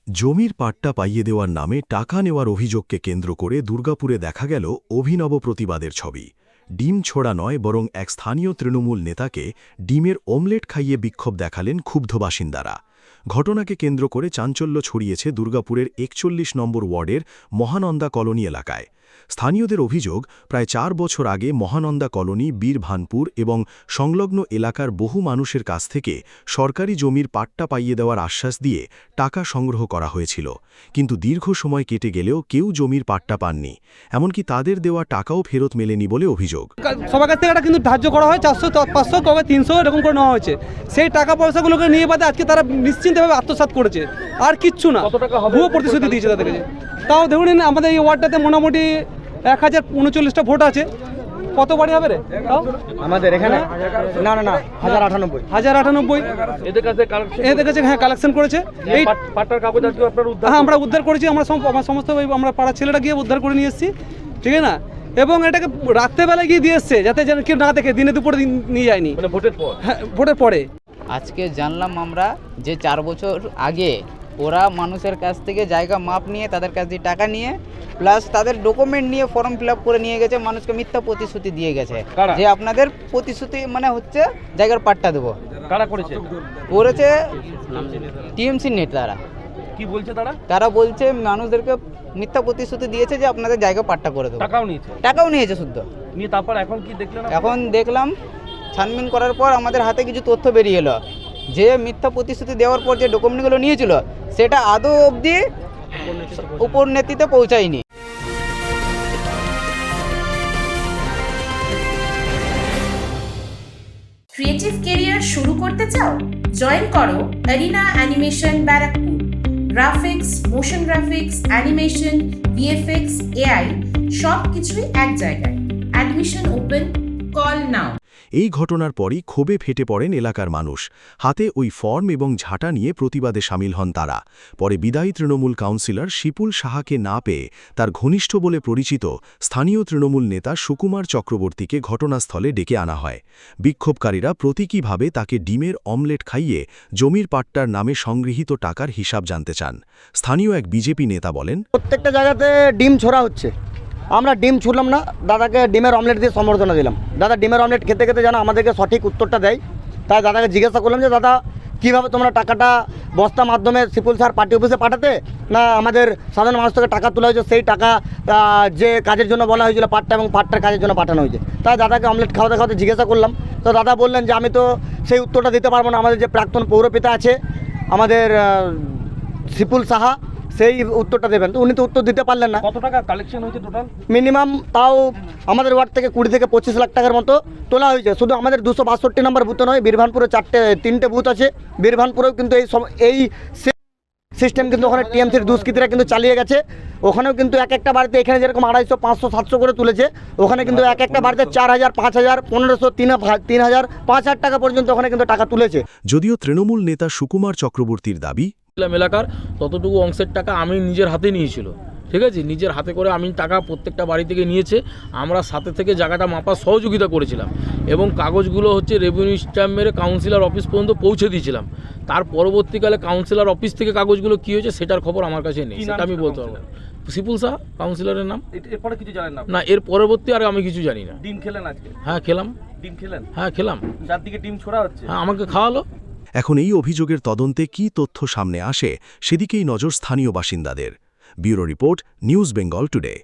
জমির পাট্টা পাইয়ে দেওয়ার নামে টাকা নেওয়ার অভিযোগকে কেন্দ্র করে দুর্গাপুরে দেখা গেল অভিনব প্রতিবাদের ছবি। ডিম ছোড়া নয়, বরং এক স্থানীয় তৃণমূল নেতাকে ডিমের অমলেট খাইয়ে বিক্ষোভ দেখালেন ক্ষুব্ধ বাসিন্দারা। ঘটনাকে কেন্দ্র করে চাঞ্চল্য ছড়িয়েছে দুর্গাপুরের ৪১ নম্বর ওয়ার্ডের মহানন্দা কলোনি এলাকায়। স্থানীয়দের অভিযোগ, প্রায় ৪ বছর আগে মহানন্দা কলোনি, বীরভানপুর এবং সংলগ্ন এলাকার বহু মানুষের কাছ থেকে সরকারি জমির পাট্টা পাইয়ে দেওয়ার আশ্বাস দিয়ে টাকা সংগ্রহ করা হয়েছিল, কিন্তু দীর্ঘ সময় কেটে গেলেও কেউ জমির পাট্টা পাননি, এমনকি তাদের দেওয়া টাকাও ফেরত মেলেনি বলে অভিযোগ। সবার কাছ থেকে এটা কিন্তু ধার্য করা হয় 400, 500, কবে 300 এরকম করে নেওয়া হয়েছে। সেই টাকা পয়সাগুলোকে নিয়ে বাদে আজকে তারা নিশ্চিন্তভাবে আত্মসাৎ করেছে, আর কিচ্ছু না। ভুয়ো প্রতিশ্রুতি দিয়েছে তাদেরকে। তাও দেখুন, আমাদের এই ওয়ার্ডটাতে মোটামুটি 1039টা ভোট আছে। কত বাড়ি হবে রে আমাদের এখানে? না 1098। এদের কাছে হ্যাঁ কালেকশন করেছে। এই পাট্টার কাগজ আজকে আপনারা উদ্ধার? হ্যাঁ, আমরা উদ্ধার করেছি। আমরা সমস্ত আমরা পাড়ার ছেলেরা গিয়ে উদ্ধার করে নিয়ে এসেছি, ঠিক আছে না? এবং এটাকে রাত্রেবেলায় গিয়ে দিয়ে এসছে, যাতে যেন কেউ না দেখে, দিনে দুপুরে নিয়ে যায়নি, মানে ভোটের পর। হ্যাঁ, ভোটের পরে। আজকে জানলাম আমরা যে 4 বছর আগে ওরা মানুষের কাছ থেকে জায়গা মাপ নিয়ে, তাদের কাছ দিয়ে টাকা নিয়ে, প্লাস তাদের ডকুমেন্ট নিয়ে ফর্ম ফিল আপ করে নিয়ে গেছে, মানুষকে মিথ্যা প্রতিশ্রুতি দিয়ে গেছে যে আপনাদের প্রতিশ্রুতি মানে হচ্ছে জায়গার পাট্টা দেবো। কারা করেছে? করেছে টিএমসি নেতারা। কি বলছে তারা? তারা বলছে মানুষদেরকে মিথ্যা প্রতিশ্রুতি দিয়েছে যে আপনাদের জায়গা পাট্টা করে দেবো। টাকাও নিয়েছে শুদ্ধ নিয়ে। তারপর এখন কি দেখলেন? এখন দেখলাম ছানবিন করার পর আমাদের হাতে কিছু তথ্য বেরিয়ে এলো যে মিথ্যা প্রতিশ্রুতি দেওয়ার পর যে ডকুমেন্টগুলো নিয়েছিল সেটা আদৌ অবধি উপর নেতৃত্বে পৌঁছায়নি। ক্রিয়েটিভ ক্যারিয়ার শুরু করতে চাও? জয়েন করো arena animation Barrackpore. Graphics, motion graphics, animation, VFX, AI সব কিছুই এক জায়গায়। Admission open, call now. এই ঘটনার পরই ক্ষোভে ফেটে পড়েন এলাকার মানুষ। হাতে ওই ফর্ম এবং ঝাঁটা নিয়ে প্রতিবাদে সামিল হন তারা। পরে বিদায়ী তৃণমূল কাউন্সিলর শিপুল সাহাকে না পেয়ে তার ঘনিষ্ঠ বলে পরিচিত স্থানীয় তৃণমূল নেতা সুকুমার চক্রবর্তীকে ঘটনাস্থলে ডেকে আনা হয়। বিক্ষোভকারীরা প্রতীকীভাবে তাকে ডিমের অমলেট খাইয়ে জমির পাট্টার নামে সংগৃহীত টাকার হিসাব জানতে চান। স্থানীয় এক বিজেপি নেতা বলেন, প্রত্যেকটা জায়গাতে ডিম ছোড়া হচ্ছে, আমরা ডিম ছুড়লাম না, দাদাকে ডিমের অমলেট দিয়ে সম্বর্ধনা দিলাম। দাদা ডিমের অমলেট খেতে খেতে যেন আমাদেরকে সঠিক উত্তরটা দেয়, তাই দাদাকে জিজ্ঞাসা করলাম যে দাদা কীভাবে তোমরা টাকাটা বস্তা মাধ্যমে শিপুল স্যার পার্টি অফিসে পাঠাতে, না আমাদের সাধারণ মানুষ থেকে টাকা তোলা হয়েছে, সেই টাকা যে কাজের জন্য বলা হয়েছিল পাট্টা এবং পাট্টার কাজের জন্য পাঠানো হয়েছে। তাই দাদাকে অমলেট খাওয়াতে খাওয়াতে জিজ্ঞাসা করলাম, তো দাদা বললেন যে আমি তো সেই উত্তরটা দিতে পারবো না, আমাদের যে প্রাক্তন পৌরপিতা আছে আমাদের শিপুল সাহা, সেই উত্তরটা দেবেন। তো উনি তো উত্তর দিতে পারলেন না। কত টাকা কালেকশন হয়েছে টোটাল? মিনিমাম তাও আমাদের ওয়ার্ড থেকে 20 থেকে 25 লাখ টাকার মতো তোলা হয়েছে। শুধু আমাদের 262 নম্বর বুথে নয়, বীরভানপুরে 3টে বুথ আছে। বীরভানপুরেও কিন্তু এই সিস্টেম কিন্তু ওখানে টিএমসির দুষ্কৃতীরা কিন্তু চালিয়ে গেছে। ওখানেও কিন্তু এক একটা বাড়িতে এখানে যেরকম 250, 500, 700 করে তুলেছে, ওখানে কিন্তু এক একটা বাড়িতে 4000, 5000, 1500, 3000, 5000 টাকা পর্যন্ত ওখানে কিন্তু টাকা তুলেছে। যদিও তৃণমূল নেতা সুকুমার চক্রবর্তীর দাবি, এলাকার ততটুকু অংশের টাকা আমি নিজের হাতে নিয়েছিল, ঠিক আছে, নিজের হাতে করে আমি টাকা প্রত্যেকটা বাড়ি থেকে নিয়েছে। আমরা সাথে থেকে জায়গাটা মাপার সহযোগিতা করেছিলাম এবং কাগজগুলো হচ্ছে রেভিনিউ স্ট্যাম্প মেরে কাউন্সিলর অফিস পর্যন্ত পৌঁছে দিয়েছিলাম। তার পরবর্তীকালে কাউন্সিলর অফিস থেকে কাগজগুলো কী হয়েছে সেটার খবর আমার কাছে নেই, সেটা আমি বলতে পারবো। শিপুল শাহ কাউন্সিলরের নাম। এরপরে কিছু জানেন না? এর পরবর্তী আর আমি কিছু জানি না। ডিম খেলেন আজকে? হ্যাঁ খেলাম। ডিম খেলেন? হ্যাঁ খেলাম। যার দিকে ডিম ছোড়া হচ্ছে হ্যাঁ আমাকে খাওয়ালো। এখন এই অভিযোগের তদন্তে কী তথ্য সামনে আসে সেদিকেই নজর স্থানীয় বাসিন্দাদের। Bureau report, news Bengal today.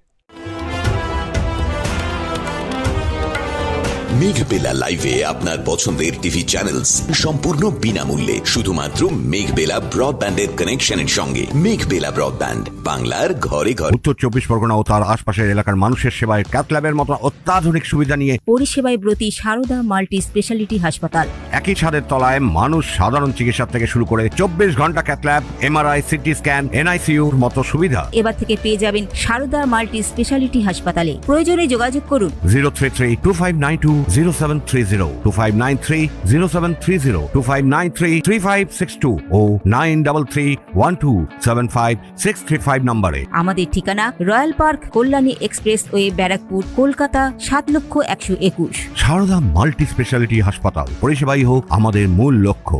Meghbela লাইভে আপনার পছন্দের টিভি চ্যানেলস সম্পূর্ণ বিনামূল্যে, শুধুমাত্র মেঘবেলা ব্রডব্যান্ডের কানেকশনের সঙ্গে। মেঘবেলা ব্রডব্যান্ড, বাংলার ঘরে ঘরে। উত্তর 24 পরগনা ও তার আশপাশের এলাকার মানুষের সেবায় ক্যাথল্যাবের মতো অত্যাধুনিক সুবিধা নিয়ে পরিষেবায় ব্রতী সারদা মাল্টি স্পেশালিটি হাসপাতাল। একই ছাদের তলায় মানুষ সাধারণ চিকিৎসা থেকে শুরু করে 24 ঘন্টা ক্যাথল্যাব, এমআরআই, সিটি স্ক্যান, এনআইসিউর মতো সুবিধা এবার থেকে পেয়ে যাবেন সারদা মাল্টি স্পেশালিটি হাসপাতালে। প্রয়োজনে যোগাযোগ করুন 033-2592-0730, 2593-0730, 2593-3562 ও 9331275635 নম্বরে। আমাদের ঠিকানা Royal Park, Kalyani expressway, Barrackpore, Kolkata 7,121,000। Sarada multi speciality হাসপাতাল, পরিষেবাই হোক আমাদের মূল লক্ষ্য।